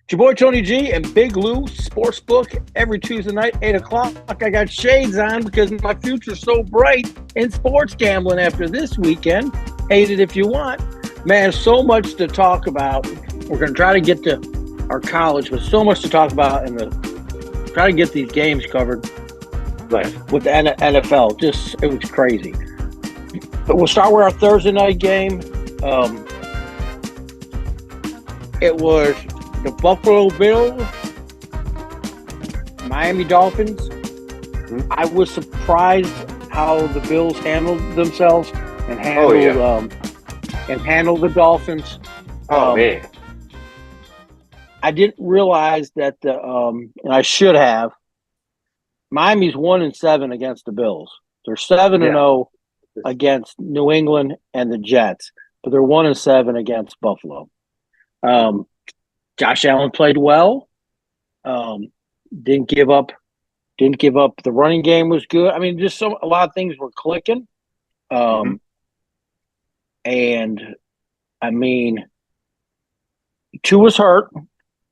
It's your boy Tony G and Big Lou Sportsbook every Tuesday night, 8 o'clock. I got shades on because my future's so bright in sports gambling after this weekend. Hate it if you want. Man, so much to talk about. We're going to try to get to our college, but so much to talk about and try to get these games covered with the NFL. Just, it was crazy. But we'll start with our Thursday night game. It was the Buffalo Bills, Miami Dolphins. I was surprised how the Bills handled themselves and handled the Dolphins. Man. I didn't realize that and I should have. Miami's 1-7 against the Bills. They're 7-0 against New England and the Jets, but they're 1-7 against Buffalo. Josh Allen played well. Didn't give up. The running game was good. I mean, just a lot of things were clicking. And I mean, Tua's hurt.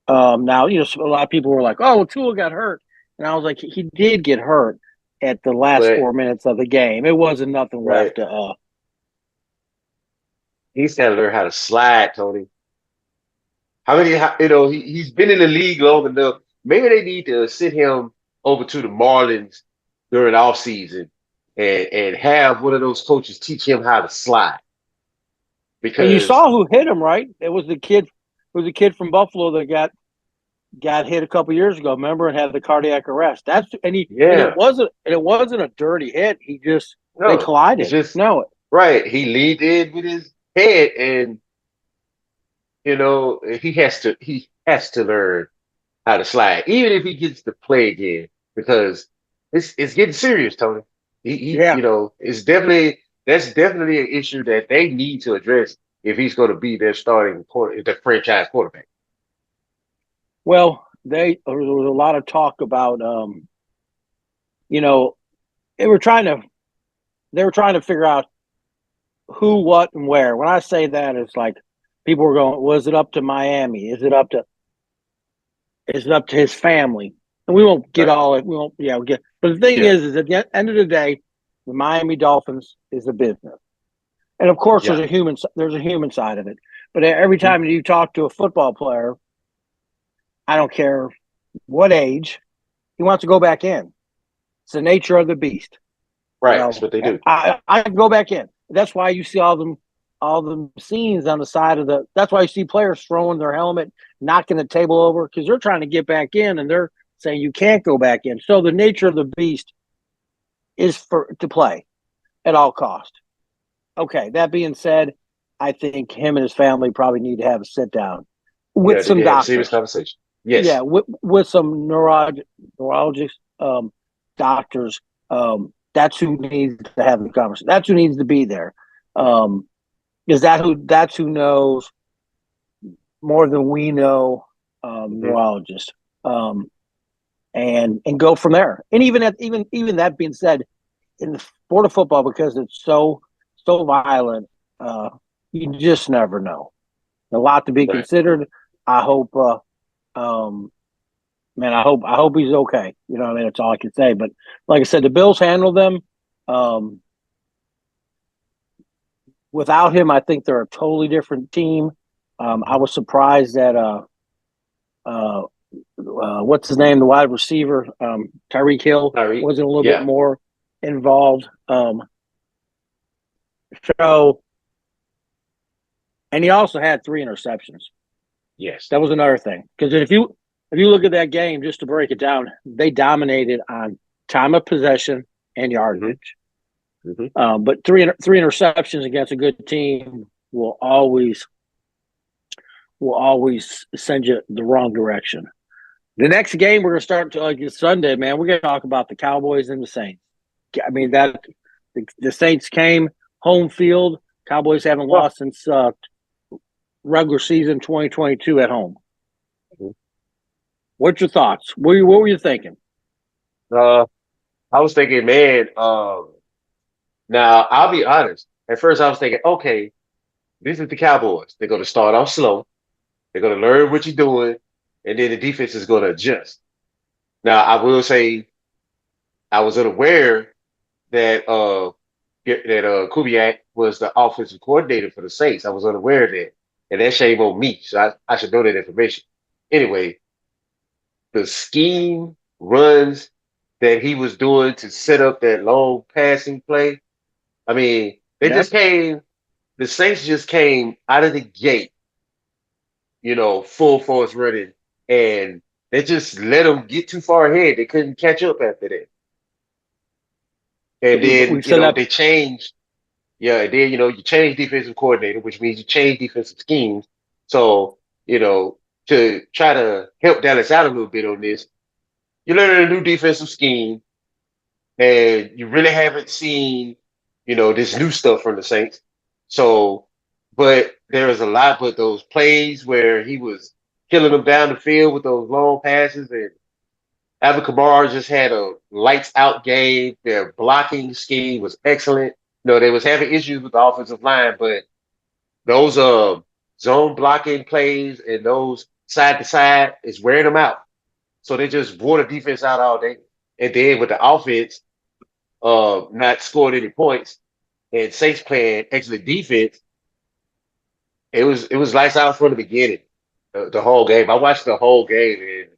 Now, a lot of people were like, "Oh, Tua got hurt," and I was like, "He did get hurt at the last 4 minutes of the game. It wasn't nothing left to." He's got to learn how to slide, Tony. He's been in the league long enough. Maybe they need to send him over to the Marlins during the offseason and have one of those coaches teach him how to slide. Because and you saw who hit him, right? It was the kid. It was a kid from Buffalo that got hit a couple years ago. Remember, and had the cardiac arrest. And it wasn't a dirty hit. He just they collided. Right. He leaned in with his head, and he has to learn how to slide, even if he gets to play again, because it's getting serious, Tony. That's definitely an issue that they need to address if he's going to be their the franchise quarterback. Well, there was a lot of talk about, they were trying to figure out who, what, and where. When I say that, it's like people were going, was it up to Miami? Is it up to his family? And we won't get all it. We won't, get. But the thing is at the end of the day, the Miami Dolphins is a business, and of course, there's a human side of it. But every time you talk to a football player, I don't care what age, he wants to go back in. It's the nature of the beast. Right, that's what they do. I go back in. That's why you see all the scenes on the side of that's why you see players throwing their helmet, knocking the table over, because they're trying to get back in, and they're saying you can't go back in. So the nature of the beast is to play at all cost. Okay, that being said, I think him and his family probably need to have a sit down with some doctors. Serious conversation. Yes. Yeah, with some neurologists, doctors. That's who needs to have the conversation. That's who needs to be there. That's who knows more than we know, neurologists. And go from there. And even that being said, in the sport of football, because it's so violent, you just never know. A lot to be considered. I hope I hope he's okay. You know what I mean? That's all I can say. But like I said, the Bills handled them. Without him, I think they're a totally different team. I was surprised that what's his name, the wide receiver, Tyreek Hill, wasn't a little bit more involved. And he also had 3 interceptions. Yes, that was another thing. Because if you look at that game, just to break it down, they dominated on time of possession and yardage. But three interceptions against a good team will always send you the wrong direction. The next game we're going to start Sunday, man. We're going to talk about the Cowboys and the Saints. I mean, that the Saints came home field. Cowboys haven't lost since regular season 2022 at home. What's your thoughts? What were you thinking? I was thinking, man. Now I'll be honest. At first, I was thinking, okay, this is the Cowboys. They're going to start off slow. They're going to learn what you're doing, and then the defense is going to adjust. Now, I will say I was unaware that Kubiak was the offensive coordinator for the Saints. I was unaware of that, and that shame on me. So I should know that information. Anyway, the scheme runs that he was doing to set up that long passing play. I mean, they Yep. just came. The Saints just came out of the gate, full force running, and they just let them get too far ahead. They couldn't catch up after that. And then, We've said that. they changed. Yeah, and then, you change defensive coordinator, which means you change defensive schemes. So, to try to help Dallas out a little bit on this, you learn a new defensive scheme, and you really haven't seen, this new stuff from the Saints. So, but there was a lot, but those plays where he was killing them down the field with those long passes, and Alvin Kamara just had a lights out game. Their blocking scheme was excellent. They was having issues with the offensive line, but those zone blocking plays and those side to side is wearing them out. So they just wore the defense out all day. And then with the offense not scoring any points and Saints playing excellent defense, it was lights out from the beginning. The whole game. I watched the whole game, and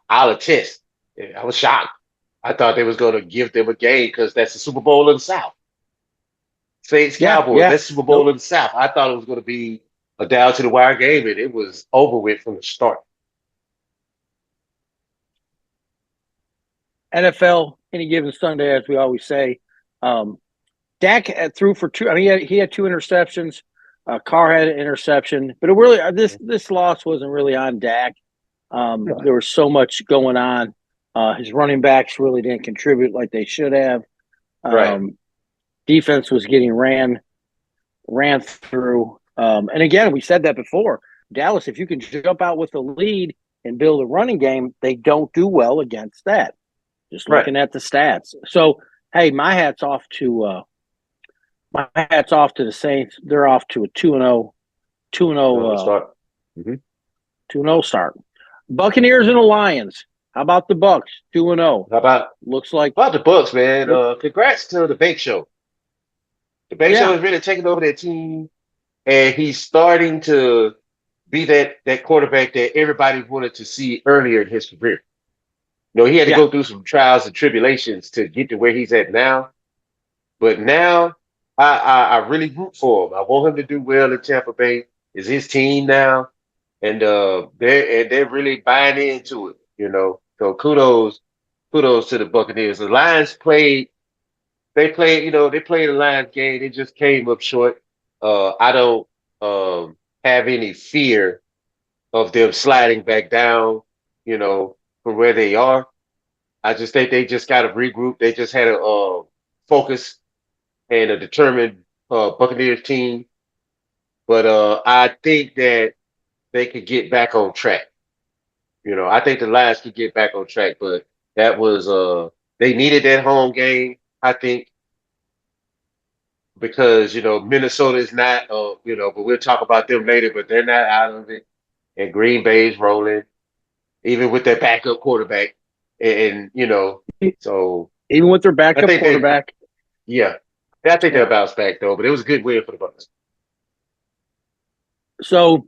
I'll attest. I was shocked. I thought they was going to give them a game because that's the Super Bowl of the South. Saints Cowboys, Yeah. that's Super Bowl Nope. of the South. I thought it was going to be a down to the wire game, and it was over with from the start. NFL any given Sunday, as we always say. Dak threw for two. I mean, he had two interceptions. Carr had an interception, but this loss wasn't really on Dak. There was so much going on. His running backs really didn't contribute like they should have. Right. Defense was getting ran through. And again, we said that before. Dallas, if you can jump out with the lead and build a running game, they don't do well against that. Just Right. looking at the stats. So, hey, my hat's off to the Saints. They're off to a 2-0 Start. 2-0 start. Buccaneers and the Lions. How about the Bucks? 2-0. How about Looks like the Bucks, man? Congrats to the Bake Show. The Bake Show yeah. is really taking over that team, and he's starting to be that quarterback that everybody wanted to see earlier in his career. He had to Yeah. go through some trials and tribulations to get to where he's at now. But now, I really root for him. I want him to do well in Tampa Bay. It's his team now, and they're really buying into it. So kudos to the Buccaneers. The Lions played. They played a Lions game. They just came up short. I don't have any fear of them sliding back down. From where they are. I just think they just got to regroup. They just had a focus and a determined Buccaneers team. But I think that they could get back on track. I think the Lions could get back on track, but that was they needed that home game, I think, because Minnesota is not but we'll talk about them later, but they're not out of it. And Green Bay's rolling, even with their backup quarterback. And so Even with their I backup think quarterback. yeah. I think they'll Yeah. bounce back though, but it was a good win for the Bucks. So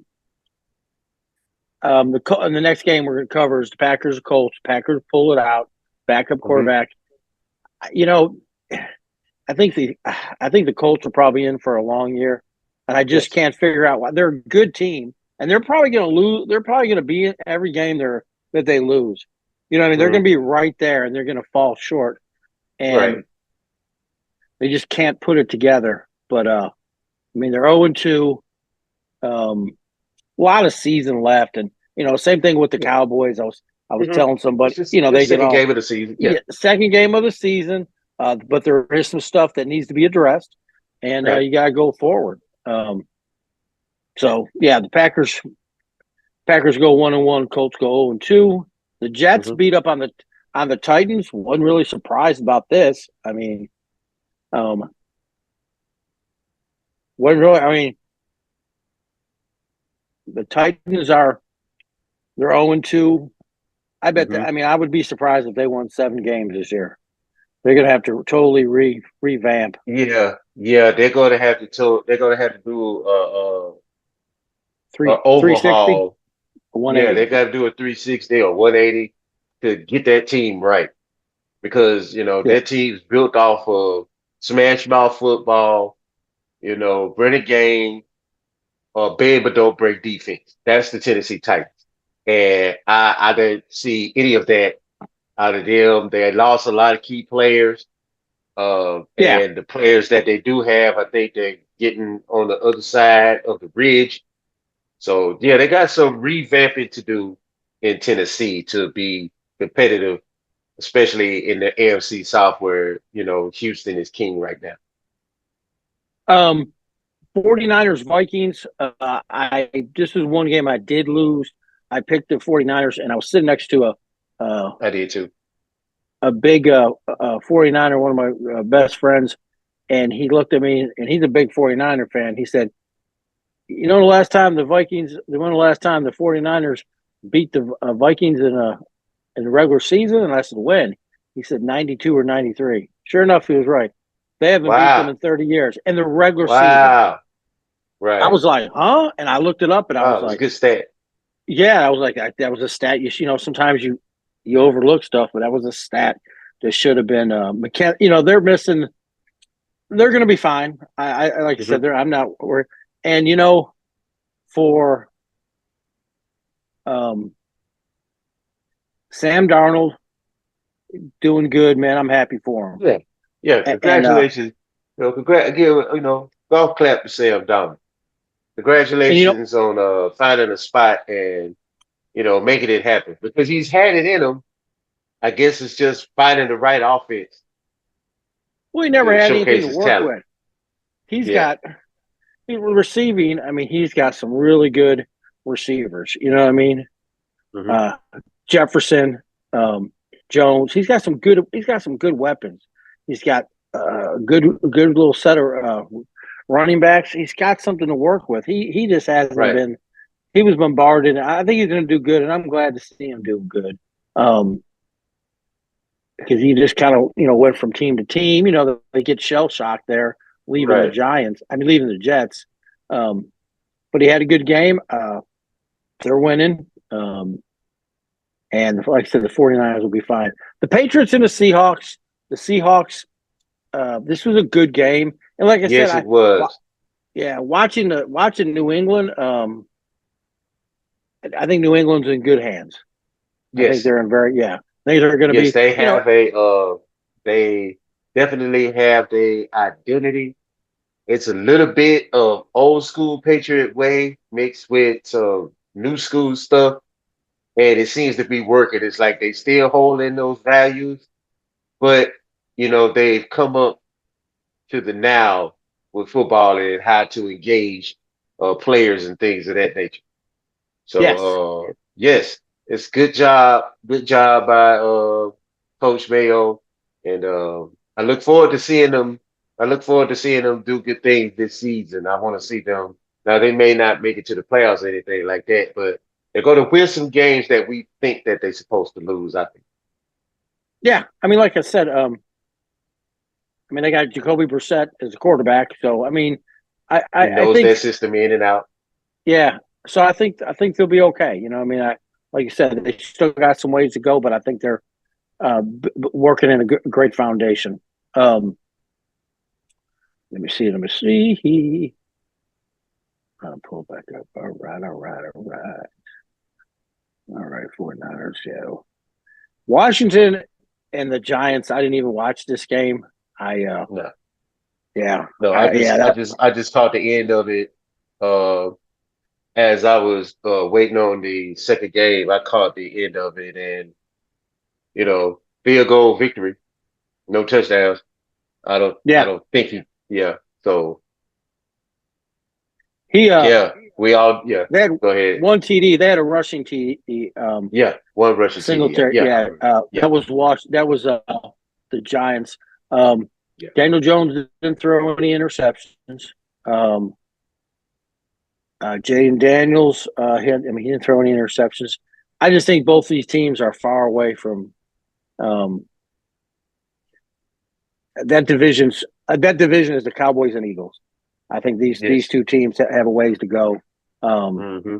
the next game we're going to cover is the Packers and Colts. Packers pull it out. Backup quarterback. I think the Colts are probably in for a long year, and I just can't figure out why. They're a good team, and they're probably going to lose. They're probably going to be in every game that they lose. You know what I mean? They're going to be right there, and they're going to fall short, and they just can't put it together. But I mean, they're 0-2. A lot of season left, and same thing with the Cowboys. I was telling somebody, It's they get second all game of the season. Yeah. second game of the season. But there is some stuff that needs to be addressed, and you got to go forward. So yeah, the Packers go 1-1, Colts go 0-2. The Jets beat up on the Titans. Wasn't really surprised about this. I mean, wasn't really. I mean, the Titans are They're 0-2. I bet Hmm. that. I mean, I would be surprised if they won 7 games this year. They're going to have to totally revamp. Yeah, yeah, they're gonna have to do a 360, overhaul. Yeah, 180. they got to do a 360 or 180 to get that team right because Yeah, that team's built off of smash mouth football, bring a game, bend but don't break defense. That's the Tennessee Titans, and I didn't see any of that out of them. They lost a lot of key players. yeah. And the players that they do have, I think they're getting on the other side of the bridge. So yeah, they got some revamping to do in Tennessee to be competitive, especially in the AFC South where, Houston is king right now. Um, 49ers Vikings. I This was one game I did lose. I picked the 49ers, and I was sitting next to uh, I did too. a big 49er, one of my best friends, and he looked at me, and he's a big 49er fan. He said, "You know, the last time the Vikings, when the last time the 49ers beat the Vikings in the regular season?" And I said, "When?" He said, 92 or 93. Sure enough, he was right. They haven't beat them Wow. in 30 years in the regular season. Wow. I Right. was like, huh? And I looked it up and I Wow. was It was a like, good stat. yeah, I was like, that was a stat. Sometimes you overlook stuff, but that was a stat that should have been they're missing. They're going to be fine. I like I Hmm. said, I'm not worried. And for um, Sam Darnold doing good, man. I'm happy for him. Yeah. Yeah. And Congratulations. Again, golf clap to Sam Donald. and Congratulations on finding a spot and making it happen because he's had it in him. I guess it's just finding the right offense well, he never to had anything showcase to his work talent. with. He's Yeah. got receiving. I mean, he's got some really good receivers. You know what I mean? Hmm. Uh, Jefferson, um, Jones. He's got some good. He's got some good weapons. He's got good little set of running backs. He's got something to work with. He just hasn't Right. been. He was bombarded. I think he's going to do good, and I'm glad to see him do good. Because he just kind of went from team to team. They get shell shocked there, leaving the Right. Giants. I mean, leaving the Jets. But he had a good game. They're winning. And like I said, the 49ers will be fine. The Patriots and the Seahawks, this was a good game. And like I said, Yes, it was. watching New England, I think New England's in good hands. I think Yes. they're in things are going to Yes, be, they definitely have the identity. It's a little bit of old school Patriot way mixed with some new school stuff, and it seems to be working. It's like they still holding those values, but they've come up to the now with football and how to engage players and things of that nature. yes. So yes, it's good job by Coach Mayo, and I look forward to seeing them. I look forward to seeing them do good things this season. I want to see them. Now they may not make it to the playoffs or anything like that, but they're going to win some games that we think that they're supposed to lose. I think Yeah. I mean, like I said, they got Jacoby Brissett as a quarterback. So, I mean, he I knows that think, system in and out. yeah. So I think they'll be okay. Like you said, they still got some ways to go, but I think they're working in a great foundation. Um, let me see. Let me see. I'll pull back up. All right. All right. All right. All right. 49ers. Yeah. Washington and the Giants. I didn't even watch this game. I No, Yeah. no, I just caught the end of it. Uh, as I was waiting on the second game, I caught the end of it, and field goal victory, no touchdowns. I Yeah. don't think he, yeah. So He yeah, we all, yeah. They had Go ahead. one TD. They had a rushing TD. Yeah, one rushing TD. Singletary. Yeah, I Yeah. remember. Yeah, That was That was the Giants. Um, yeah. Daniel Jones didn't throw any interceptions. Um, Jaden Daniels, he didn't throw any interceptions. I just think both these teams are far away from that division's that division is the Cowboys and Eagles. I think these two teams have a ways to go. Mm-hmm.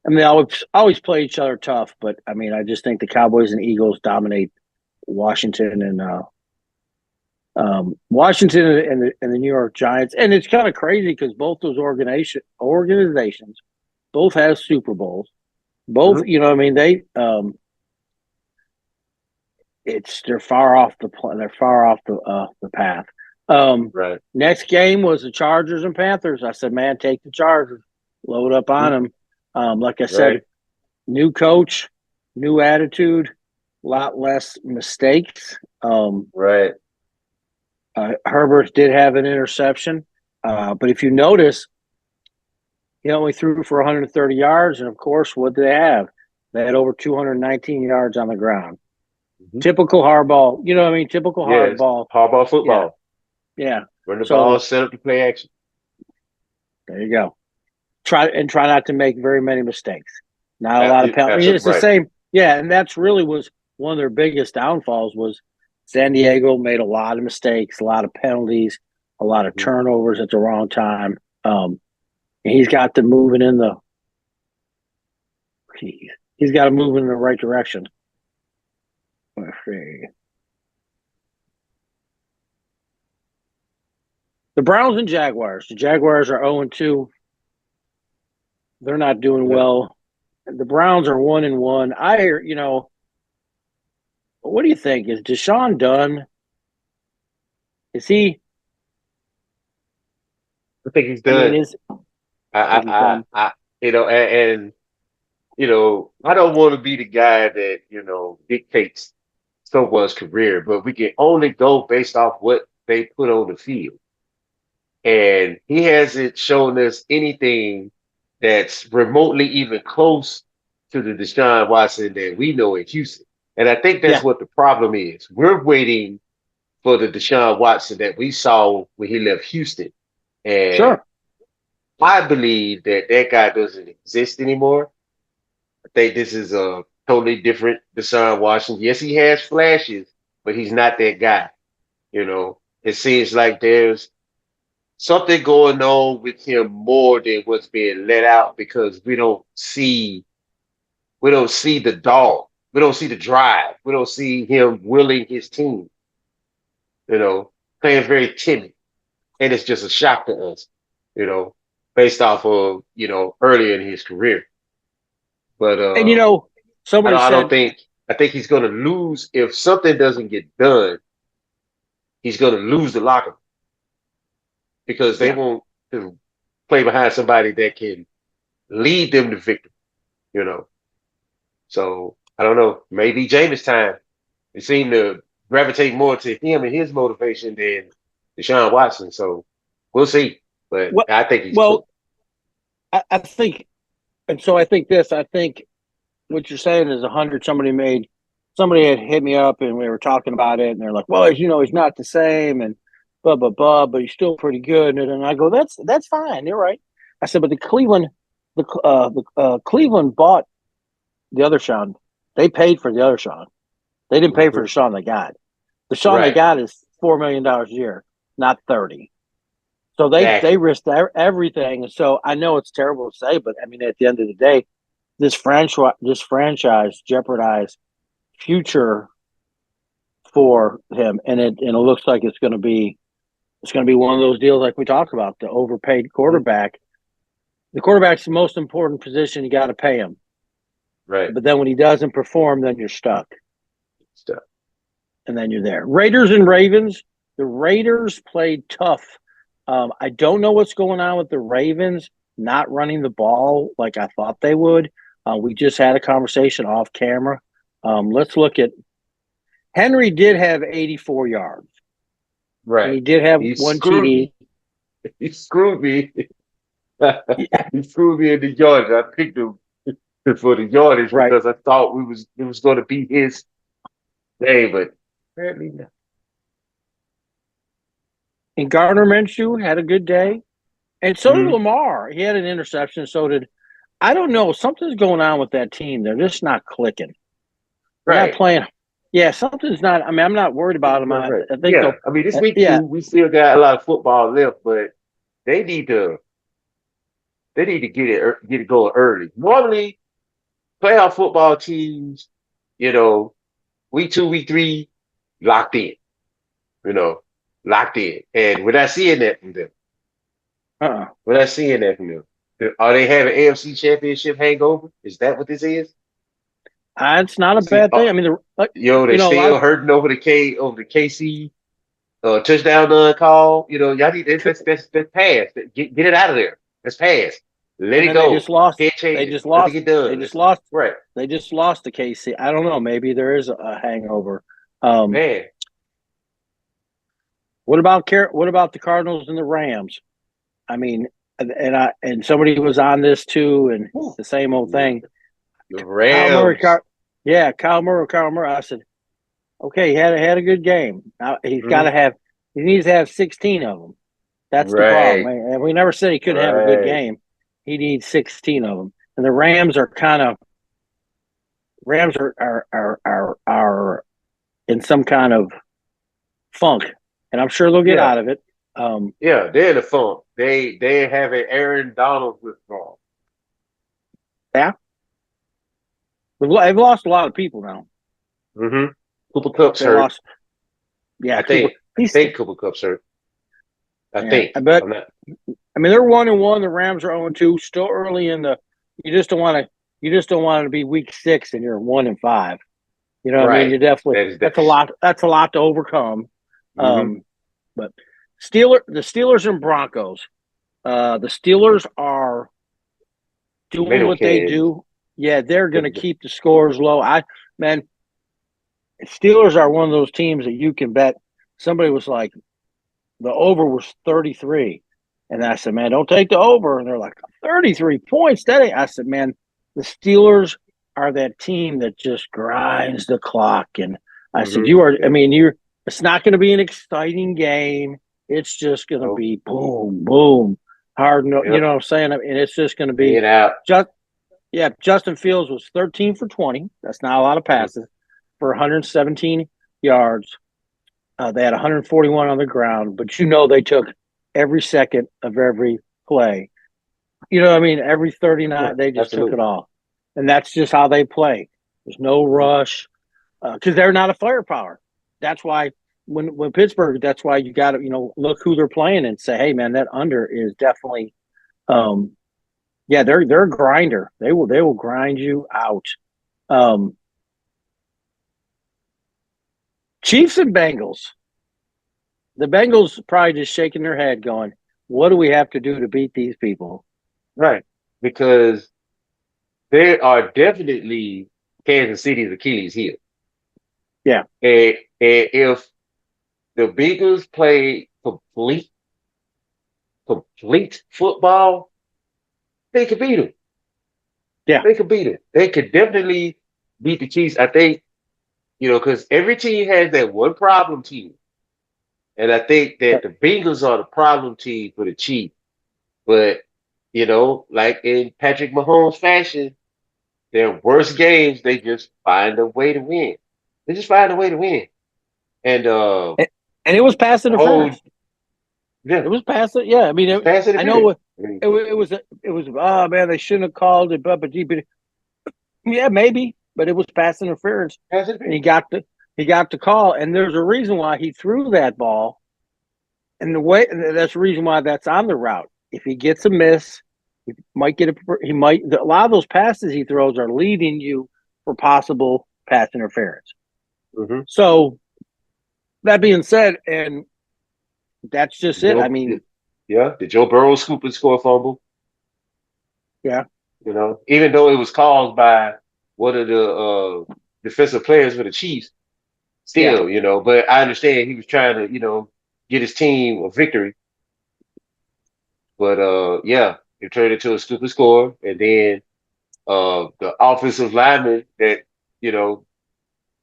I mean, they always play each other tough, but I mean, I just think the Cowboys and Eagles dominate Washington and the New York Giants, and it's kind of crazy because both those organizations both have Super Bowls. Both, Mm-hmm. you know, what I mean, they're far off the path. Right. Next game was the Chargers and Panthers. I said, man, take the Chargers, load up on them. Like I said, Right. new coach, new attitude, a lot less mistakes. Right. Herbert did have an interception, but if you notice, he only threw for 130 yards, and of course, what did they have? They had over 219 yards on the ground. Mm-hmm. Typical hardball, you know what I mean? Typical Yes. hardball. Hardball football. Yeah. Run the So ball, set up the play action. there you go. Try not to make very many mistakes. Not a lot of penalties. Absolutely It's the right. same. Yeah, and that's really was one of their biggest downfalls was San Diego made a lot of mistakes, a lot of penalties, a lot of turnovers at the wrong time. And he's got to moving in the he's got to move in the right direction. Let's see. The Browns and Jaguars. The Jaguars are 0-2. They're not doing well. The Browns are 1-1. I hear, what do you think? Is Deshaun done? Is he? I think he's I mean, done. think he's done? I don't want to be the guy that, dictates someone's career, but we can only go based off what they put on the field. And he hasn't shown us anything that's remotely even close to the Deshaun Watson that we know in Houston. And I think that's Yeah, what the problem is. We're waiting for the Deshaun Watson that we saw when he left Houston. And sure. I believe that that guy doesn't exist anymore. I think this is a totally different Deshaun Watson. Yes, he has flashes, but he's not that guy. It seems like there's something going on with him more than what's being let out because we don't see the dog. We don't see the drive. We don't see him willing his team, playing very timid. And it's just a shock to us, you know, based off of, earlier in his career. But And I somebody don't I don't said, think I think he's gonna lose if something doesn't get done, he's gonna lose the locker room because they yeah. won't play behind somebody that can lead them to victory, you know. So I don't know. Maybe Jameis time. It seemed to gravitate more to him and his motivation than Deshaun Watson. So we'll see. But Well, I think he's cooked. well, I think, and so I think this. I think what you're saying is 100. Somebody had hit me up, and we were talking about it, and they're like, "Well, as you know, he's not the same, and blah blah blah, but he's still pretty good." And I go, "That's fine. You're right." I said, "But Cleveland bought the other Sean. They paid for the other Sean. They didn't pay for the Mhm. Sean they got. The Sean they Right. got is $4 million a year, not 30. So they Exactly. risked everything. And so I know it's terrible to say, but I mean, at the end of the day, this franchise jeopardized future for him, and it looks like it's going to be one of those deals like we talked about, the overpaid Mhm. quarterback. The quarterback's the most important position. You got to pay him, Right. but then when he doesn't perform, then you're stuck, Stuff. and then you're there. Raiders and Ravens. The Raiders played tough. I don't know what's going on with the Ravens not running the ball like I thought they would. We just had a conversation off camera. Let's look at Henry did have 84 yards, and Right. he did have He one screwed TD. me. He screwed me. He screwed me in the yardage. I picked him for the yardage Right. because I thought it was going to be his day, but apparently not. And Gardner Minshew had a good day, and so did Mhm. Lamar. He had an interception. So did I don't know. Something's going on with that team. They're just not clicking. They're not Right. playing. Yeah, something's not. I mean, I'm not worried about them. I think Yeah. they'll. I mean, this week Yeah, too, we still got a lot of football left, but they need to get it going early. Normally, playoff football teams, you know, week 2, week 3, locked in. You know, locked in, and we're not seeing that from them. uh-uh. We're not seeing that from them. Are they having AFC Championship hangover? Is that what this is? It's not a See, bad thing. I mean, they a lot still hurting over the KC touchdown none call. Y'all need of, that's past. Get it out of there. That's past. Let and it then they just go. lost. Can't They change it. just Nothing lost. get done. They just lost. Right, They just lost to KC. I don't know. Maybe there is a hangover. Um, man. what about the Cardinals and the Rams? I mean, and somebody was on this too, and Whew. the same old thing. The Kyle Murray, Rams. yeah, Kyle Murray. I said, okay, he had a good game. Now Mhm. he needs to have 16 of them. That's the problem. Right, And we never said he couldn't have a good right. game. He needs 16 of them. And the Rams are in some kind of funk, and I'm sure they'll get Yeah, out of it. Um, yeah. They're in the funk. They have an Aaron Donald withdrawal. yeah, they've lost a lot of people now. Mm-hmm. Cooper Cup's They hurt. lost, yeah, I Cooper. think. I He's think Cooper Cup's hurt. I yeah, think. I bet. I'm not. I mean, they're 1-1. The Rams are 0-2. Still early in the. You just don't want to. You just don't want to be week 6 and you're 1-5. You know what I mean? Right. You definitely. That is that. That's a lot. That's a lot to overcome. Mm-hmm. But the Steelers and Broncos. The Steelers are doing Tomato what they cans. do. Yeah, they're going to keep the scores low. Man, Steelers are one of those teams that you can bet. Somebody was like, the over was 33. And I said, man, don't take the over. And they're like, 33 points. That ain't. I said, man, the Steelers are that team that just grinds the clock. And I said, Mm-hmm. I Yep. mean, it's not going to be an exciting game. It's just going to Nope. be boom, boom, hard. No, you know Yep. what I'm saying? I mean, it's just going to be In out. just, yeah. Justin Fields was 13 for 20. That's not a lot of Mm-hmm. passes for 117 yards. They had 141 on the ground, but they took every second of every play. You know what I mean? Every Yeah. 39, they just took it Absolutely. all. And that's just how they play. There's no Mm-hmm. rush because they're not a firepower. That's why when Pittsburgh, that's why you got to, look who they're playing and say, hey, man, that under is definitely, um, yeah, they're a grinder. They will grind you out. Um, Chiefs and Bengals. The Bengals probably just shaking their head, going, "What do we have to do to beat these people?" Right. Because they are definitely Kansas City's Achilles heel. Yeah, And if the Bengals play complete football, they could beat them. yeah, They could beat it. They could definitely beat the Chiefs. I think, because every team has that one problem team. And I think that the Bengals are the problem team for the Chiefs. But, like in Patrick Mahomes fashion, their worst games, they just find a way to win. They just find a way to win. And and it was pass the whole, interference. yeah, It was pass. Yeah, I mean, it's pass I know interference. it. I mean, It was. Oh man, they shouldn't have called it. But yeah, maybe, but it was pass interference, pass and interference. he got the call. And there's a reason why he threw that ball, and that's the reason why that's on the route. If he gets a miss, he might get a. He might a lot of those passes he throws are leading you for possible pass interference. Mm-hmm. So that being said, and that's just it. I Joe, mean, yeah, the Joe Burrow scoop and score fumble. yeah, Even though it was caused by one of the defensive players for the Chiefs, yeah. still, but I understand he was trying to, get his team a victory. But yeah, it turned into a stupid score. And then the offensive lineman that, you know,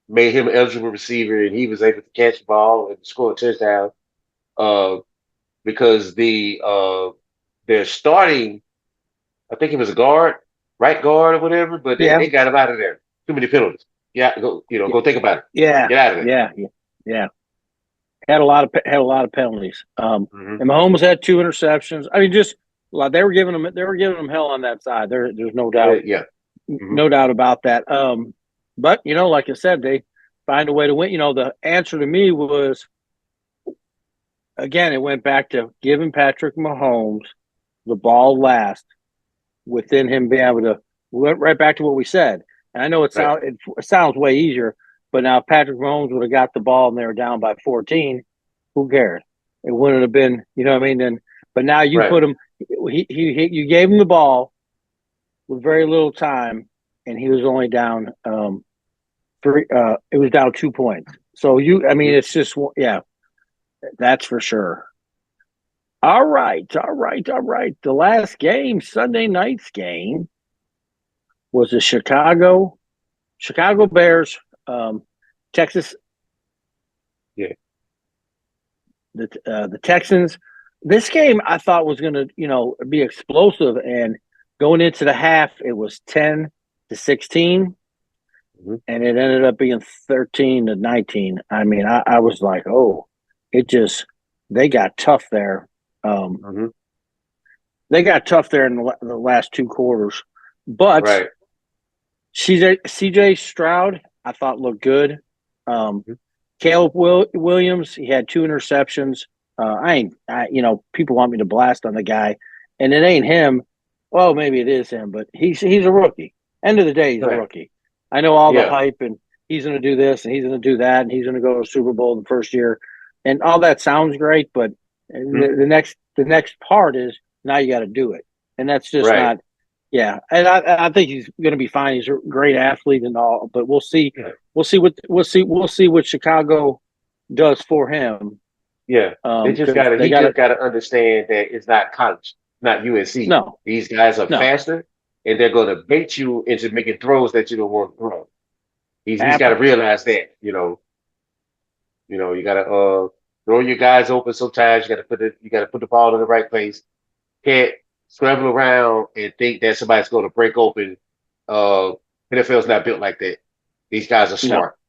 made him an eligible receiver and he was able to catch the ball and score a touchdown. Uh, because they're starting, I think he was a guard. right guard or whatever, but Yeah. they got him out of there. Too many penalties. Yeah, go go think about it. Yeah. Get out of there. Yeah. Had a lot of penalties. Mm-hmm. And Mahomes had 2 interceptions. I mean, just like they were giving him hell on that side. There's no doubt, Yeah. Mm-hmm. no doubt about that. But like I said, they find a way to win. The answer to me was, again, it went back to giving Patrick Mahomes the ball last, within him being able to. We went right back to what we said. And I know it sounds way easier, but now if Patrick Mahomes would have got the ball and they were down by 14, who cares? It wouldn't have been, you know what I mean? Then, but now you put him. You gave him the ball with very little time, and he was only down three. It was down 2 points. So it's just, yeah, that's for sure. All right. The last game, Sunday night's game, was the Chicago Bears, Texas. Yeah. The Texans. This game I thought was going to, be explosive, and going into the half, it was 10-16, and it ended up being 13-19. I mean, I was like, oh, they got tough there. They got tough there in the last 2 quarters, but CJ Stroud, I thought, looked good. Caleb Williams, he had 2 interceptions. People want me to blast on the guy, and it ain't him. Well, maybe it is him, but he's a rookie. End of the day, he's a rookie. I know all the hype, and he's going to do this, and he's going to do that, and he's going to go to Super Bowl the first year, and all that sounds great. But the next part is now you got to do it, and that's just not. Yeah, and I think he's going to be fine. He's a great athlete and all, but we'll see. Yeah. We'll see what Chicago does for him. Yeah, they just got to understand that it's not college, not UNC. No, these guys are faster, and they're going to bait you into making throws that you don't want to throw. He's got to realize that. You got to throw your guys open. Sometimes you got to put the ball in the right place. Can't scramble around and think that somebody's going to break open. NFL's not built like that. These guys are smart. No.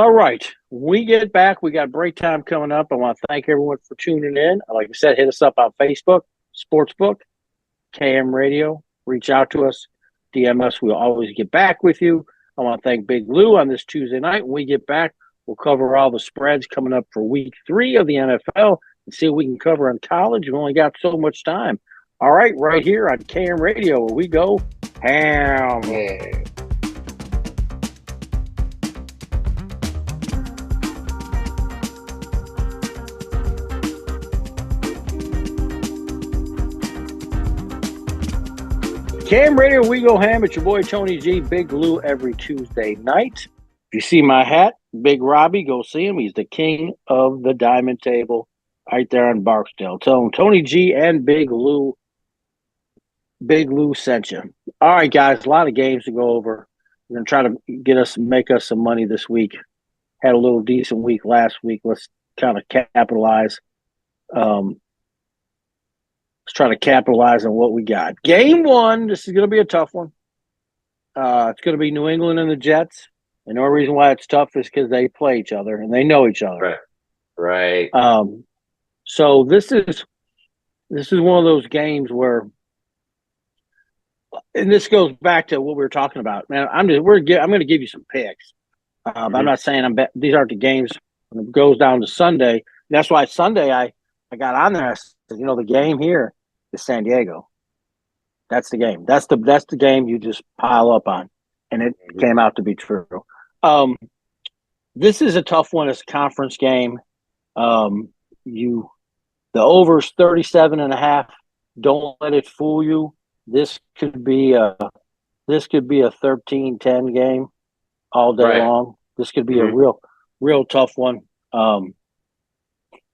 All right. When we get back, we got break time coming up. I want to thank everyone for tuning in. Like I said, hit us up on Facebook, Sportsbook, KM Radio. Reach out to us. DM us. We'll always get back with you. I want to thank Big Lou on this Tuesday night. When we get back, we'll cover all the spreads coming up for week 3 of the NFL and see what we can cover on college. We've only got so much time. All right here on KM Radio, where we go ham. Yeah. KM Radio, we go ham. It's your boy Tony G, Big Lou, every Tuesday night. If you see my hat, Big Robbie, go see him. He's the king of the diamond table right there on Barksdale. Tell him Tony G and Big Lou sent you. All right, guys, a lot of games to go over. We're going to try to make us some money this week. Had a little decent week last week. Let's kind of capitalize. Let's try to capitalize on what we got. Game 1, this is going to be a tough one. It's going to be New England and the Jets. And the only reason why it's tough is because they play each other and they know each other. Right. So this is one of those games where, and this goes back to what we were talking about. Man, I'm going to give you some picks. I'm not saying these aren't the games when it goes down to Sunday. That's why Sunday I got on there. I said, the game here is San Diego. That's the game. That's the game you just pile up on, and it came out to be true. This is a tough one. It's a conference game. The over's 37.5. Don't let it fool you. This could be a 13-10 game all day long. This could be a real tough one.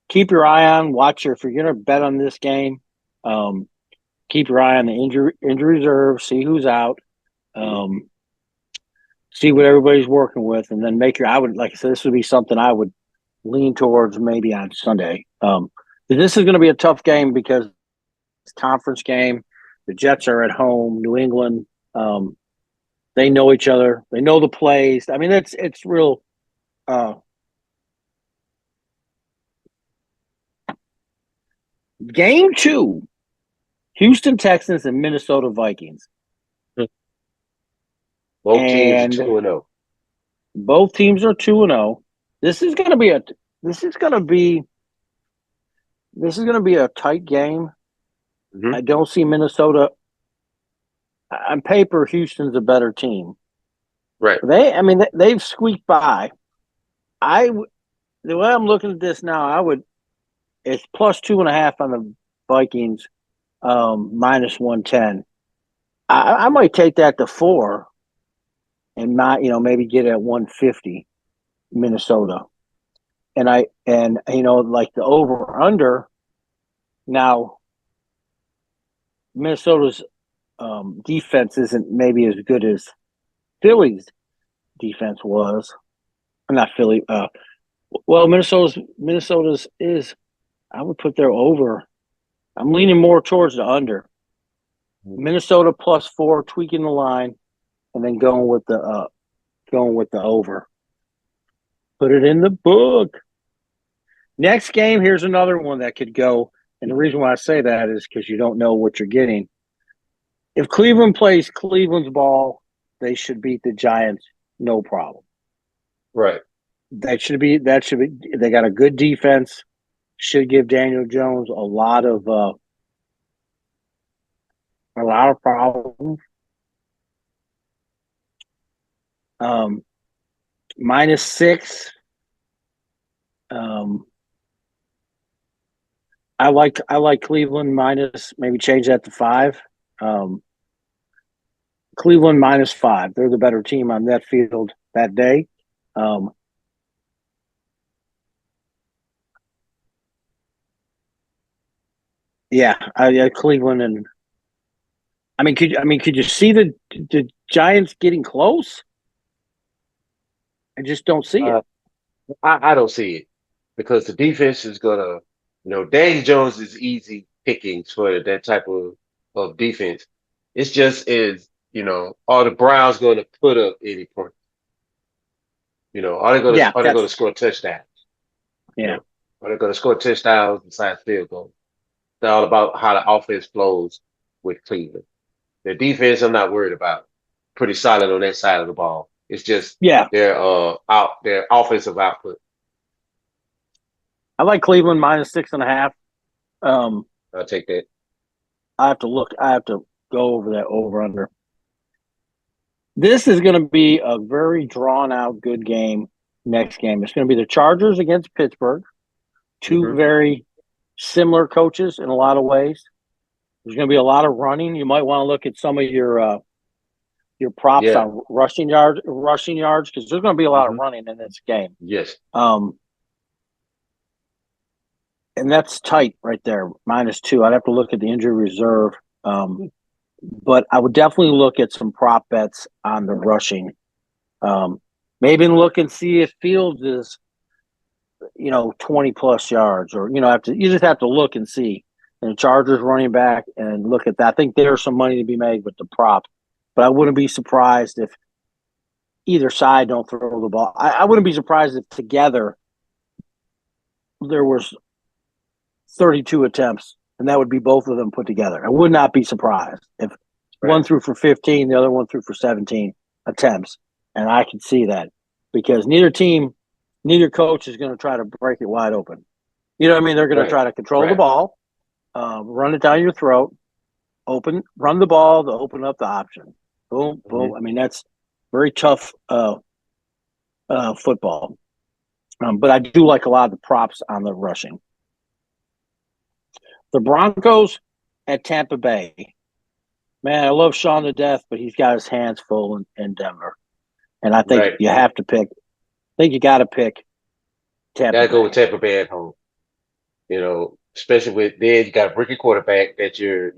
Keep your eye on. If you're going to bet on this game, keep your eye on the injury reserve. See who's out. See what everybody's working with, and then like I said, this would be something I would lean towards maybe on Sunday. This is going to be a tough game because it's a conference game. The Jets are at home. New England, they know each other. They know the plays. I mean, it's real. Game 2, Houston Texans and Minnesota Vikings. Both teams are 2-0. Both teams are 2-0. This is going to be a tight game. I don't see Minnesota. On paper, Houston's a better team. Right. They've squeaked by. The way I'm looking at this now, it's plus 2.5 on the Vikings, minus 110. I might take that to 4 and not, maybe get it at 150 Minnesota. And like the over under now, Minnesota's defense isn't maybe as good as Philly's defense was. Not Philly. Well, Minnesota's is. I would put their over. I'm leaning more towards the under. Minnesota plus 4, tweaking the line, and then going with the over. Put it in the book. Next game, here's another one that could go. And the reason why I say that is because you don't know what you're getting. If Cleveland plays Cleveland's ball, they should beat the Giants, no problem. Right. That should be. They got a good defense. Should give Daniel Jones a lot of problems. -6. I like Cleveland minus. Maybe change that to 5. Cleveland -5. They're the better team on that field that day. Cleveland and could you see the Giants getting close? I just don't see it. I don't see it because the defense is gonna, Daniel Jones is easy pickings for that type of defense. It's just are the Browns going to put up any points? Are they going to score touchdowns? Yeah. Are they going to score touchdowns besides field goals? It's all about how the offense flows with Cleveland. Their defense, I'm not worried about. Pretty solid on that side of the ball. It's just their offensive output. I like Cleveland -6.5. I'll take that. I have to look. I have to go over that over under. This is going to be a very drawn out good game. Next game, it's going to be the Chargers against Pittsburgh. Two very similar coaches in a lot of ways. There's going to be a lot of running. You might want to look at some of your props on rushing yards because there's going to be a lot of running in this game. Yes. And that's tight right there, -2. I'd have to look at the injury reserve. But I would definitely look at some prop bets on the rushing. Maybe look and see if Fields is, 20 plus yards, or you just have to look and see. And the Chargers running back and look at that. I think there's some money to be made with the prop, but I wouldn't be surprised if either side don't throw the ball. I wouldn't be surprised if together there was 32 attempts, and that would be both of them put together. I would not be surprised if one threw for 15, the other one threw for 17 attempts, and I can see that because neither coach is going to try to break it wide open. You know what I mean? They're going to try to control the ball, run it down your throat, run the ball to open up the option. Boom, boom. I mean, that's very tough football. But I do like a lot of the props on the rushing. The Broncos at Tampa Bay. Man, I love Sean to death, but he's got his hands full in Denver. And I think you have to pick. I think you got to pick Tampa Bay. Got to go with Tampa Bay at home. Especially with then you got a rookie quarterback that you're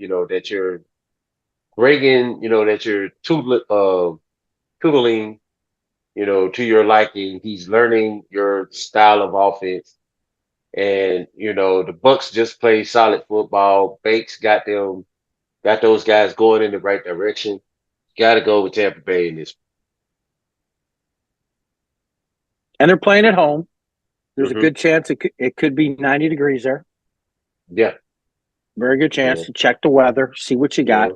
bringing, that you're tutoring, to your liking. He's learning your style of offense. And, the Bucks just play solid football. Bates got them got those guys going in the right direction. Got to go with Tampa Bay in this. And they're playing at home. There's a Mm-hmm. good chance it could be 90 degrees there. Yeah. Very good chance Yeah. to check the weather, see what you got. Yeah.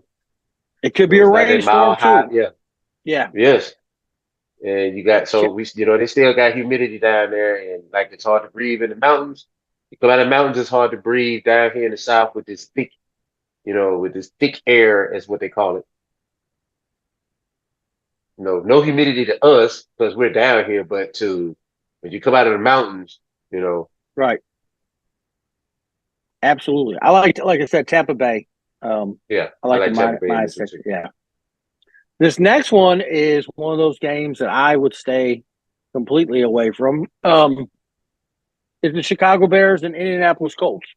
It could So be a it's not that mile rainstorm high. too. Yeah. Yeah. Yes. And you got they still got humidity down there, and like it's hard to breathe in the mountains. You come out of the mountains, it's hard to breathe down here in the south with this thick, with this thick air, is what they call it. No humidity to us because we're down here, but to when you come out of the mountains, Right. Absolutely. Like I said, Tampa Bay. yeah, I I like the like Tampa Bay in minus this one 6. too. Yeah. This next one is one of those games that I would stay completely away from. Is the Chicago Bears and Indianapolis Colts,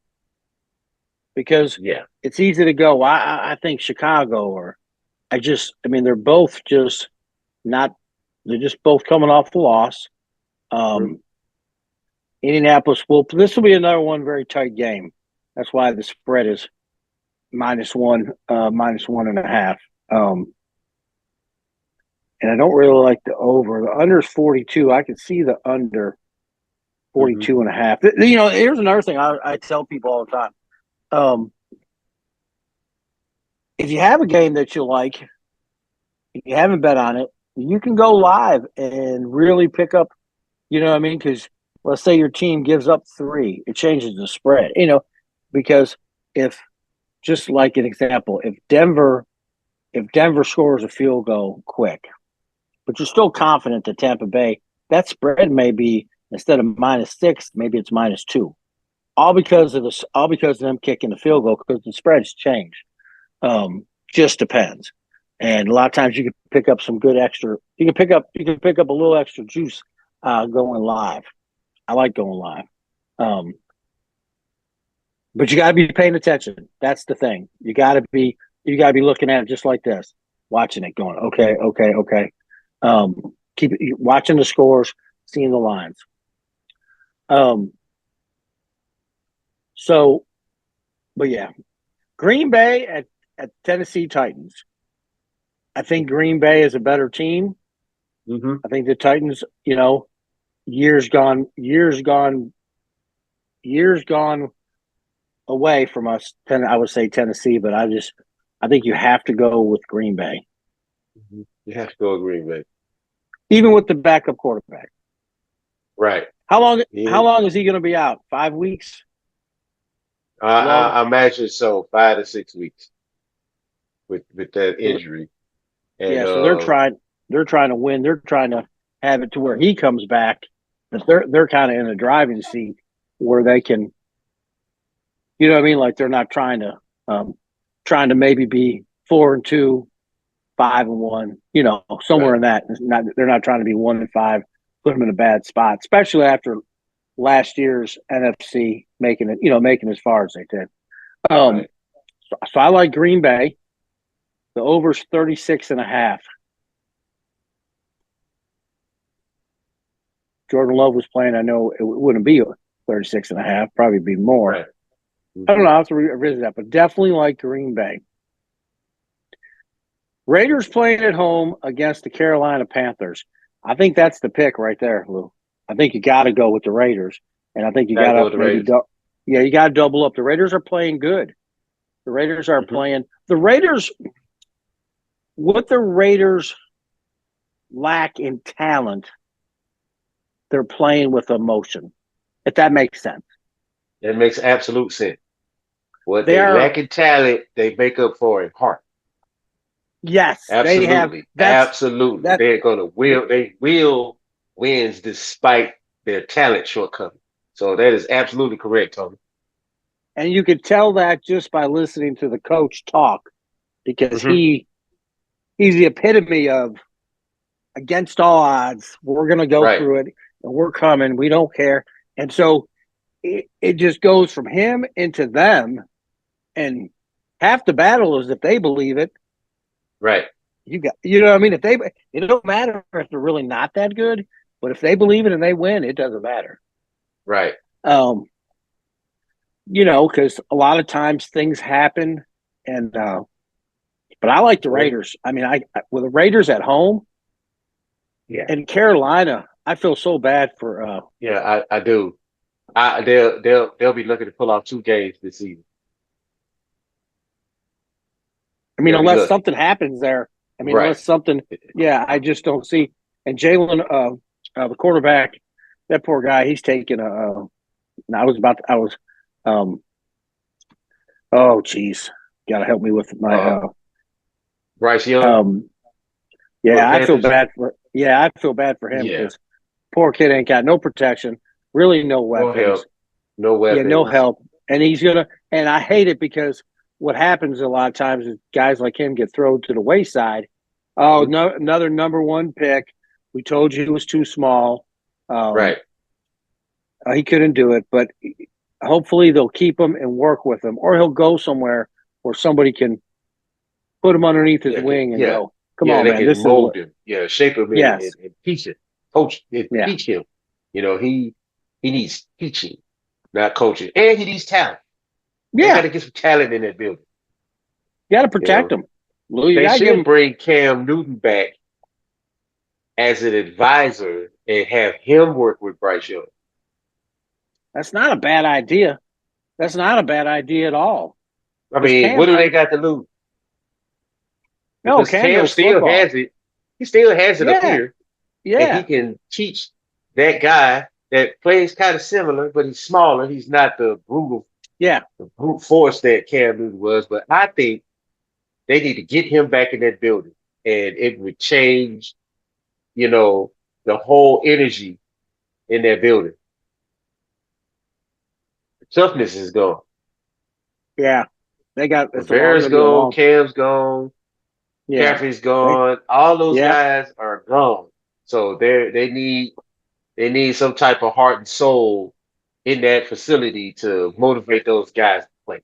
because Yeah. it's easy to go. I think Chicago, or they're both just not. They're just both coming off the loss. Mhm. Indianapolis will. This will be another one very tight game. That's why the spread is -1, -1.5. And I don't really like the over. The under is 42. I can see the under Mhm. 42.5. Here's another thing I tell people all the time. Um, if you have a game that you like, if you haven't bet on it, you can go live and really pick up, you know what I mean? Because let's say your team gives up 3, it changes the spread, because if, just like an example, if Denver scores a field goal quick, but you're still confident that Tampa Bay, that spread may be, instead of -6, maybe it's -2. All because of them kicking the field goal, because the spreads change. Just depends. And a lot of times you can pick up some good extra. You can pick up a little extra juice going live. I like going live. But you got to be paying attention. That's the thing. You got to be looking at it just like this, watching it, going, okay, okay, okay. Keep watching the scores, seeing the lines. Um, so, but yeah, Green Bay at Tennessee Titans. I think Green Bay is a better team. Mhm. I think the Titans, years gone away from us. I would say Tennessee, but I think you have to go with Green Bay, Mhm. You have to go with Green Bay. even with the backup quarterback. Right. How long? Yeah. How long is he going to be out? 5 weeks? Longer? I imagine so, 5 to 6 weeks with that injury, and Yeah. So they're trying. They're trying to win. They're trying to have it to where he comes back, but they're kind of in a driving seat where they can. You know what I mean? Like they're not trying to maybe be 4-2, 5-1. Somewhere right, in that. They're not trying to be 1-5. Put them in a bad spot, especially after last year's NFC making as far as they did. Um, right. so I like Green Bay. The over's 36.5. Jordan Love was playing. I know it wouldn't be 36.5, probably be more. Right. I don't Hmm. know. I have to revisit that, but definitely like Green Bay. Raiders playing at home against the Carolina Panthers. I think that's the pick right there, Lou. I think you got to go with the Raiders, and I think you Got to got go to with the maybe Raiders. you got to double up. The Raiders are playing good. The Raiders are Hmm. playing. The Raiders, what the Raiders lack in talent, they're playing with emotion. If that makes sense, It makes absolute sense. What they they are. lack in talent, they make up for in heart. Yes, they have. Absolutely, That's absolutely. that. They're gonna will. They will wins despite their talent shortcoming. So that is absolutely correct, Tony. And you could tell that just by listening to the coach talk, because Hmm. he's the epitome of against all odds. We're going to go Right, through it, and we're coming. We don't care. And so it just goes from him into them. And half the battle is if they believe it. right, You know what I mean? It don't matter if they're really not that good, but if they believe it and they win, it doesn't matter. right. Because a lot of times things happen, and But I like the Raiders. I mean, with the Raiders at home, and Carolina, I feel so bad for. I do. They'll be looking to pull off 2 games this season. I mean, unless something happens there. I mean, unless something. Yeah, I just don't see. And Jalen, the quarterback, that poor guy, he's taking a. Oh, geez, gotta help me with my. Bryce Young. I feel bad for. Yeah, I feel bad for him because poor kid ain't got no protection, really no weapons, no weapons, yeah, no help, and he's gonna. And I hate it because what happens a lot of times is guys like him get thrown to the wayside. Oh, no, another number 1 pick. We told you he was too small. He couldn't do it, but hopefully they'll keep him and work with him, or he'll go somewhere where somebody can put him underneath his wing and go, come on, man. This mold him. Shape him and teach it. Coach teach him. He needs teaching, not coaching. And he needs talent. Yeah. You got to get some talent in that building. You got to protect him. They should bring Cam Newton back as an advisor and have him work with Bryce Young. That's not a bad idea. That's not a bad idea at all. I mean, what do they got to lose? Because Cam still has it. He still has it up here. Yeah. And he can teach that guy that plays kind of similar, but he's smaller. He's not the brutal, the brute force that Cam Newton was. But I think they need to get him back in that building, and it would change, the whole energy in that building. The toughness is gone. Yeah, they got Rivera's gone, Cam's gone, Caffrey's gone. All those guys are gone. So they need some type of heart and soul in that facility to motivate those guys to play.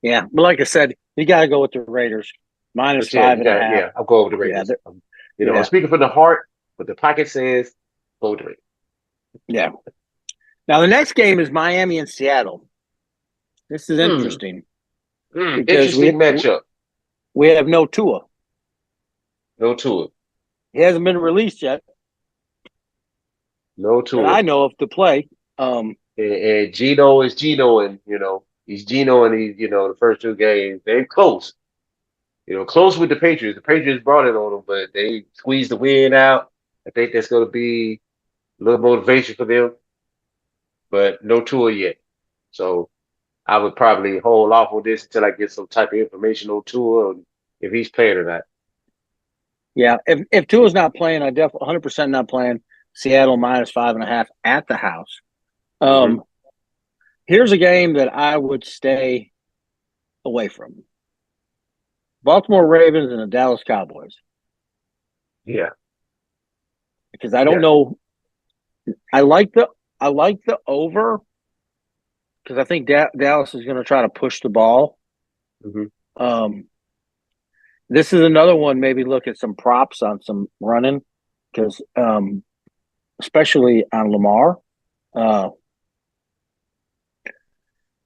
Yeah, but like I said, you got to go with the Raiders. Minus 5.5. Yeah, I'll go with the Raiders. I'm speaking from the heart, but the pocket says go with the Raiders. Yeah. Now the next game is Miami and Seattle. This is interesting. Interesting matchup. We have no Tua. No Tua. He hasn't been released yet. No Tua. But I know of to play. And Gino is Gino, and he's Gino, and he's the first 2 games they're close. Close with the Patriots. The Patriots brought it on them, but they squeezed the win out. I think that's going to be a little motivation for them. But no Tua yet. So I would probably hold off on this until I get some type of information on Tua and if he's playing or not. Yeah, if Tua's not playing, I definitely 100% not playing. Seattle minus 5.5 at the house. Here's a game that I would stay away from. Baltimore Ravens and the Dallas Cowboys. Yeah. Because I don't know. I like the over because I think Dallas is going to try to push the ball. This is another one. Maybe look at some props on some running because, especially on Lamar,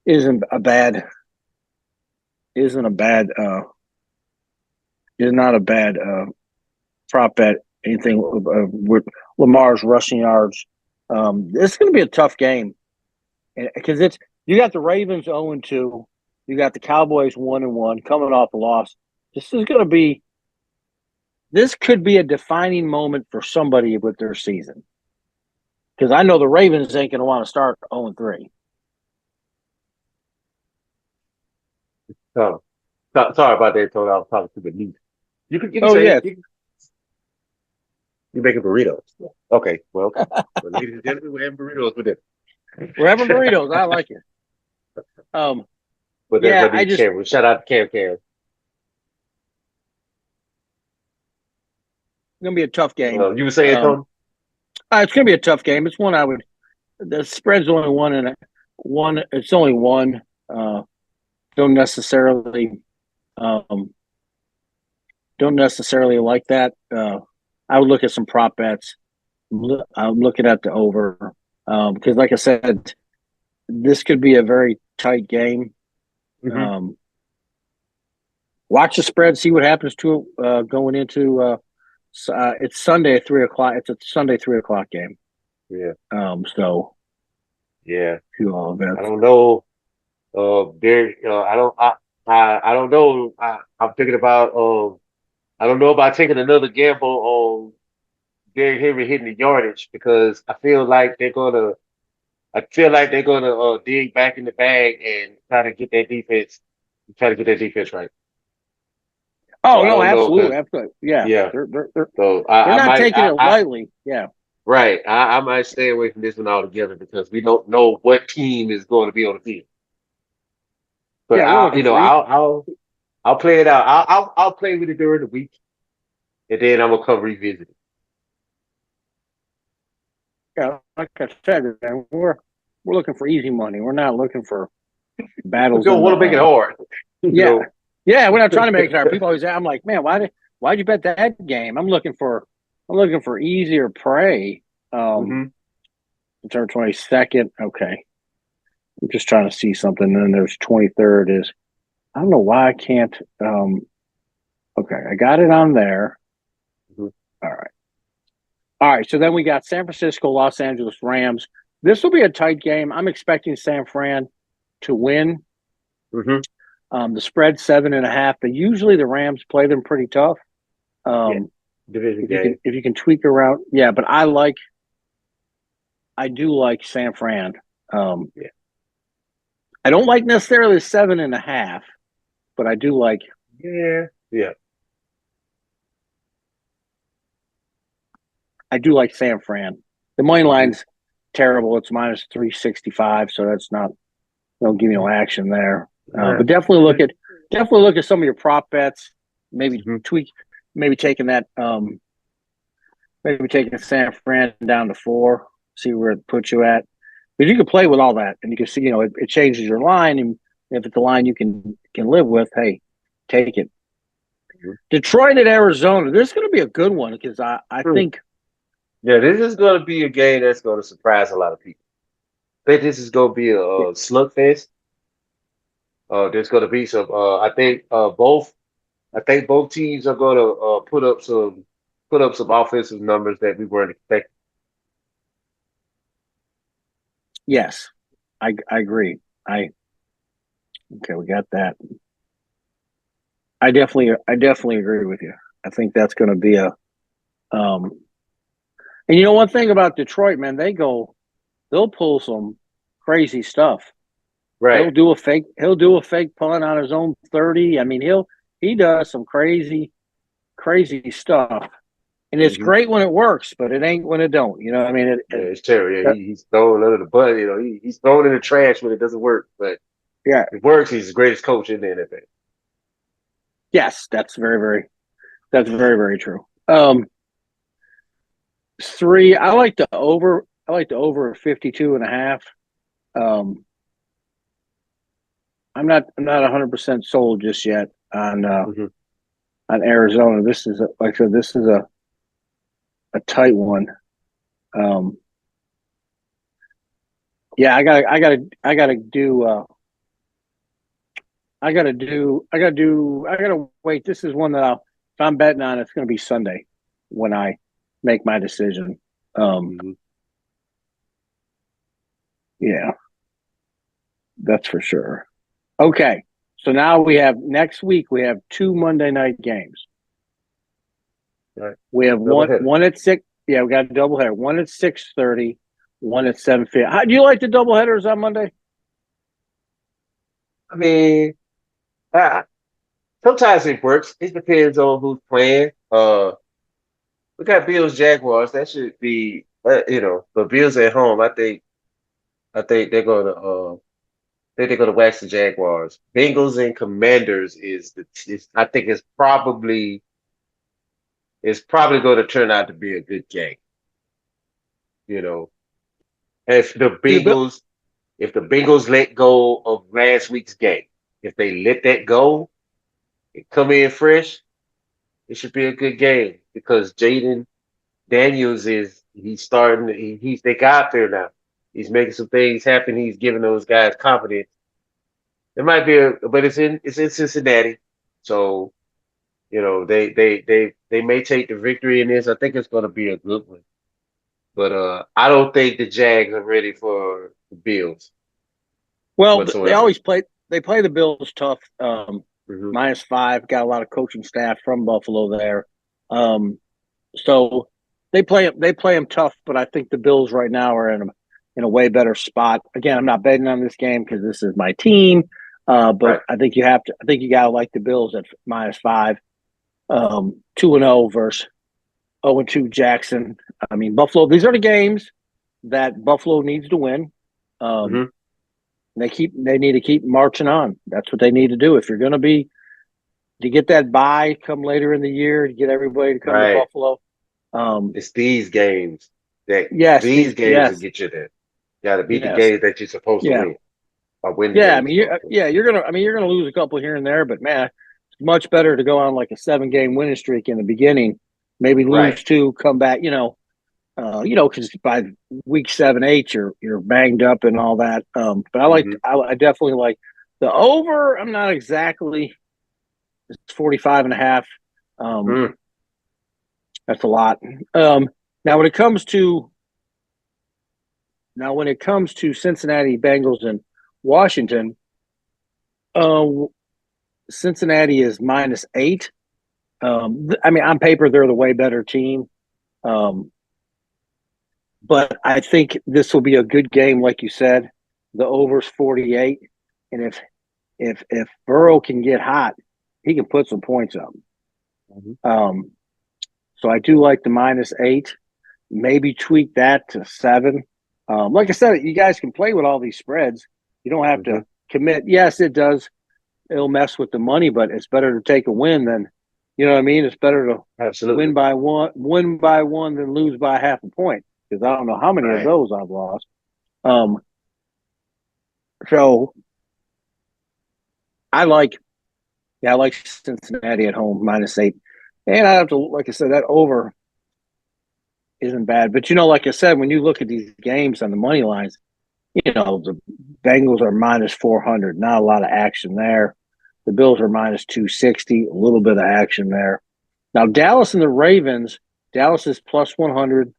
is not a bad prop bet. Anything with Lamar's rushing yards. This is going to be a tough game because you got the Ravens 0-2, you got the Cowboys 1-1 coming off a loss. This could be a defining moment for somebody with their season because I know the Ravens ain't going to want to start 0-3. Oh, sorry about that, Tony. I was talking to the niece. You can say it. You're making burritos. Okay, well, ladies and gentlemen, we're having burritos with it. We're having burritos. I like it. Shout out to Cam. It's going to be a tough game. You were saying, Tony? It's going to be a tough game. It's one the spread's only one. It's only one. Don't necessarily like that. I would look at some prop bets. I'm looking at the over because, like I said, this could be a very tight game. Watch the spread, see what happens to it going into. It's Sunday at 3 o'clock. It's a Sunday 3 o'clock game. Yeah. So Yeah. to all I events. don't know. There. I don't. I don't know. I'm thinking about. I don't know about taking another gamble on Derrick Henry hitting the yardage because I feel like they're gonna. I feel like they're gonna dig back in the bag and try to get that defense. Try to get that defense right. So Oh I no, don't know absolutely, because absolutely. Yeah, yeah. they're So they're I not might taking it lightly. Yeah, right. I might stay away from this one altogether because we don't know what team is going to be on the field. But yeah. We're looking for I'll play it out. I'll play with it during the week, and then I'm gonna come revisit it. yeah. Like I said, man, we're looking for easy money. We're not looking for We battles don't in the. want to make it hard, you Yeah, know. yeah. We're not trying to make it hard. People always, I'm like, man, why'd you bet that game? I'm looking for easier prey. Um, Hmm. September 22nd. Okay, I'm just trying to see something. And then there's 23rd is. I don't know why I can't. Okay, I got it on there. Hmm. All right. All right. So then we got San Francisco, Los Angeles Rams. This will be a tight game. I'm expecting San Fran to win. Hmm. The spread 7.5. But usually the Rams play them pretty tough. Yeah, Um, division game. if you can tweak around, yeah. But I do like San Fran. Um, Yeah, I don't like necessarily the 7.5, but yeah, yeah. I do like San Fran. The money Hmm. line's terrible. It's minus 365, so that's not. They'll give you no action there. Yeah. But definitely look at some of your prop bets. Maybe Hmm. tweak, maybe taking that, maybe taking San Fran down to 4. See where it puts you at. Because you can play with all that, and you can see, it changes your line, and if it's a line you can live with, hey, take it. Detroit at Arizona. There's going to be a good one because I Hmm. think Yeah, this is going to be a game that's going to surprise a lot of people. I think this is going to be a slugfest. There's going to be some. I think both teams are going to put up some offensive numbers that we weren't expecting. yes, I agree. I Okay, we got that. I definitely agree with you. I think that's going to be a um and one thing about Detroit, man, they'll pull some crazy stuff. Right. He'll do a fake punt on his own 30. I mean, he does some crazy stuff. And it's Hmm. great when it works, but it ain't when it don't. You know what I mean? Yeah, it's terrible. Yeah, he's thrown under the bus. You know, he's thrown in the trash when it doesn't work. But yeah. if it works, he's the greatest coach in the NFL. Yes, that's very true. 3, I like the over 52.5. Um I'm not 100% sold just yet Hmm. on Arizona. Like I said, this is a tight one. Um, yeah, I gotta wait. This is one that if I'm betting on, it's going to be Sunday when I make my decision. Um, Hmm. yeah, that's for sure. Okay, so now next week we have 2 Monday night games. Right. We have Double one header. one at 6. Yeah, we got a doubleheader. One at 6:30, one at 7:50. How do you like the doubleheaders on Monday? I mean, uh, sometimes it works. It depends on who's playing. We got Bills Jaguars. That should be, the Bills at home. I think they're gonna wax the Jaguars. Bengals and Commanders I think it's probably going to turn out to be a good game. You know, if the The Bill- Bengals if the Bengals let go of last week's game, if they let that go and come in fresh, it should be a good game because Jaden Daniels he's starting he's they got there now. He's making some things happen. He's giving those guys confidence. It might be but it's in Cincinnati. So, they may take the victory in this. I think it's going to be a good one. But I don't think the Jags are ready for the Bills Well, they whatsoever. always play. They play the Bills tough. Hmm. -5. Got a lot of coaching staff from Buffalo there. So they play. They play them tough. But I think the Bills right now are in a way better spot. Again, I'm not betting on this game because this is my team. But Right. I think you have to. I think you gotta like the Bills at -5. 2-0 versus 0-2 Jackson. I mean, Buffalo. These are the games that Buffalo needs to win. Um, Hmm. they need to keep marching on. That's what they need to do. If you're going to be to get that bye come later in the year to get everybody to come to Right. Buffalo. It's these games that Yes, these games will yes, get you there. Got to beat the yes, games that you're supposed to yeah, win or win the yeah. I games mean, you're supposed to win. you're gonna. I mean, you're gonna lose a couple here and there, but man, it's much better to go on like a 7-game winning streak in the beginning, maybe Right. lose two, come back. Because by week 7, 8, you're banged up and all that. But Hmm. I definitely like the over. I'm not exactly. It's 45.5. Um, Mm. that's a lot. Um, now when it comes to Cincinnati Bengals and Washington, uh, Cincinnati is -8. I mean, on paper they're the way better team. Um, but I think this will be a good game, like you said. The over's 48, and if Burrow can get hot, he can put some points up. Hmm. Um, so I do like the -8. Maybe tweak that to 7. Like I said, you guys can play with all these spreads. You don't have Hmm. to commit. Yes, it does. It'll mess with the money, but it's better to take a win than, you know what I mean? It's better to Absolutely. win by one than lose by half a point because I don't know how many of Right. those I've lost. Um, so I like, I like Cincinnati at home -8, and I have to, like I said, that over isn't bad. But like I said, when you look at these games on the money lines, the Bengals are -400, not a lot of action there. The Bills are -260, a little bit of action there. Now Dallas and the Ravens, Dallas is +100,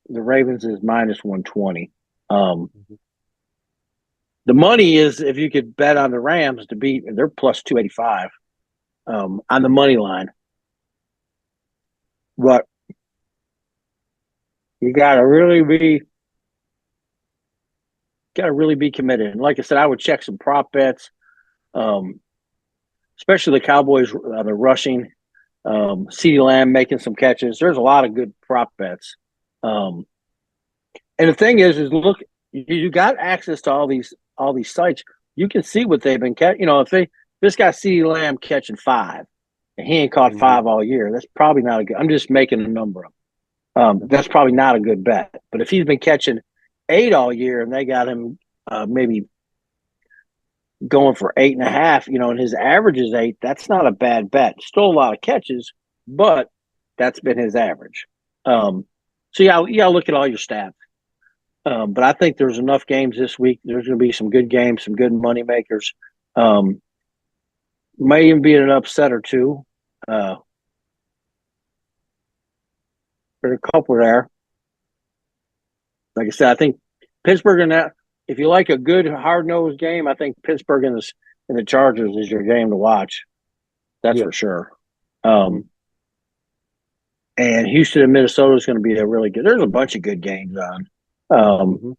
the Ravens is -120. Um, Mhm. the money is if you could bet on the Rams to beat, they're +285 on the money line. But you gotta really be committed. And like I said, I would check some prop bets, um, especially the Cowboys the rushing. CeeDee Lamb making some catches. There's a lot of good prop bets. Um, and the thing is look, you got access to all these sites. You can see what they've been catching. If this guy CeeDee Lamb catching 5, and he ain't caught Mhm. 5 all year, that's probably not a good. I'm just making a number up. That's probably not a good bet. But if he's been catching 8 all year, and they got him maybe going for 8.5, and his average is 8, that's not a bad bet. Still a lot of catches, but that's been his average. So you gotta look at all your stats. But I think there's enough games this week. There's going to be some good games, some good money makers. Um, may even be an upset or two. Uh, there's a couple there. Like I said, I think Pittsburgh and that. If you like a good hard nosed game, I think Pittsburgh and the Chargers is your game to watch. That's Yeah. for sure. Hmm. Um, and Houston and Minnesota is going to be a really good. There's a bunch of good games on. Hmm.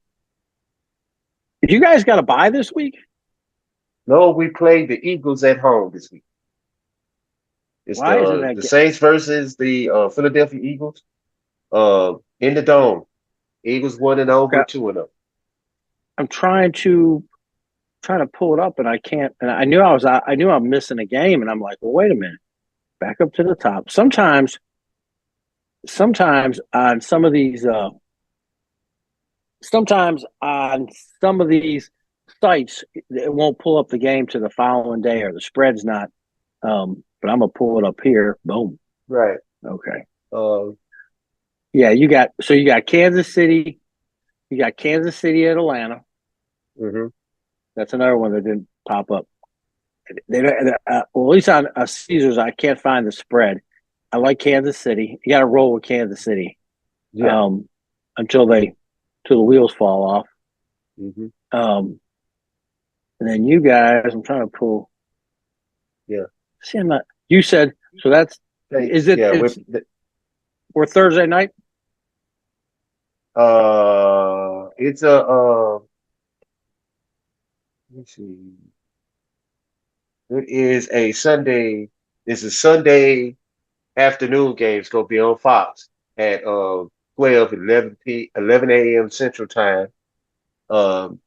Did you guys got a bye this week? No, we played the Eagles at home this week. It's Why isn't the that? Saints versus the Philadelphia Eagles. In the dome. Eagles 1-0, we're 2-0. I'm trying to pull it up and I can't. And I knew I'm missing a game, and I'm like, well, wait a minute, back up to the top. Sometimes on some of these, sometimes on some of these sites, it won't pull up the game to the following day, or the spread's not. But I'm gonna pull it up here. Boom. Right. Okay. Uh, Yeah, you got Kansas City. You got Kansas City at Atlanta. hmm. That's another one that didn't pop up. They don't. Well, at least on Caesars, I can't find the spread. I like Kansas City. You got to roll with Kansas City Yeah. until the wheels fall off. Mm-hmm. And then you guys, I'm trying to pull. Yeah. See, I'm not. You said so. That's is it? Yeah. We're Thursday night. It's a let me see. It is a Sunday. It's a Sunday afternoon game. It's gonna be on Fox at 12, 11 a.m. Central Time. Um,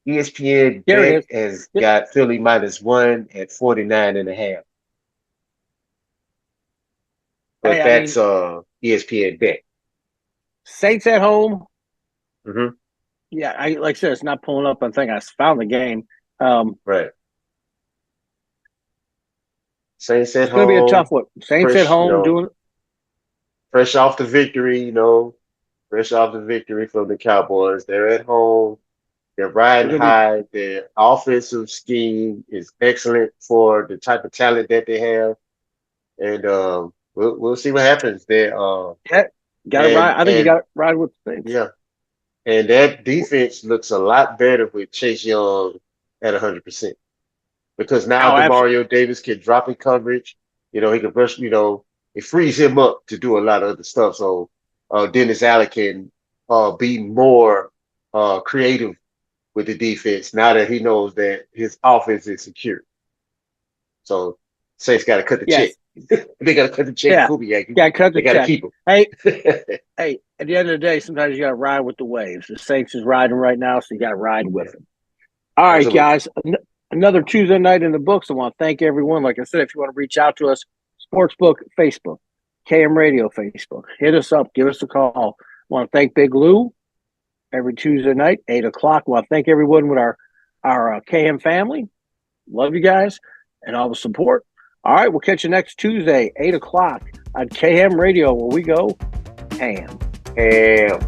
ESPN There it is. Bet has got Philly -1 at 49.5. But Hey, I mean, that's ESPN Bet. Saints at home. Mm-hmm. Yeah, I like I said, it's not pulling up on thing. I found the game. Right. Saints at It's going to be a tough home, one. Saints at fresh, home doing. fresh off the victory, fresh off the victory from the Cowboys. They're at home. They're riding They're going to be. high. Their offensive scheme is excellent for the type of talent that they have, and we'll see what happens there. Yeah, got to ride. I think you got to ride with the Saints. Yeah, and that defense looks a lot better with Chase Young at 100%. Because now Demario Davis can drop in coverage. He can rush. It frees him up to do a lot of other stuff. So Dennis Allen can be more creative with the defense now that he knows that his offense is secure. So Saints got to cut the check. They got to cut the check. Yeah, Kubiak. yeah, cut the They got to check. keep him. Hey, hey. At the end of the day, sometimes you got to ride with the waves. The Saints is riding right now, so you got to ride with them. All right, Absolutely. guys. Another Tuesday night in the books. I want to thank everyone. Like I said, if you want to reach out to us, Sportsbook Facebook, KM Radio Facebook, hit us up, give us a call. I want to thank Big Lou every Tuesday night, 8:00. I want to thank everyone with our KM family. Love you guys and all the support. All right, we'll catch you next Tuesday, 8:00 on KM Radio, where we go ham. Ham.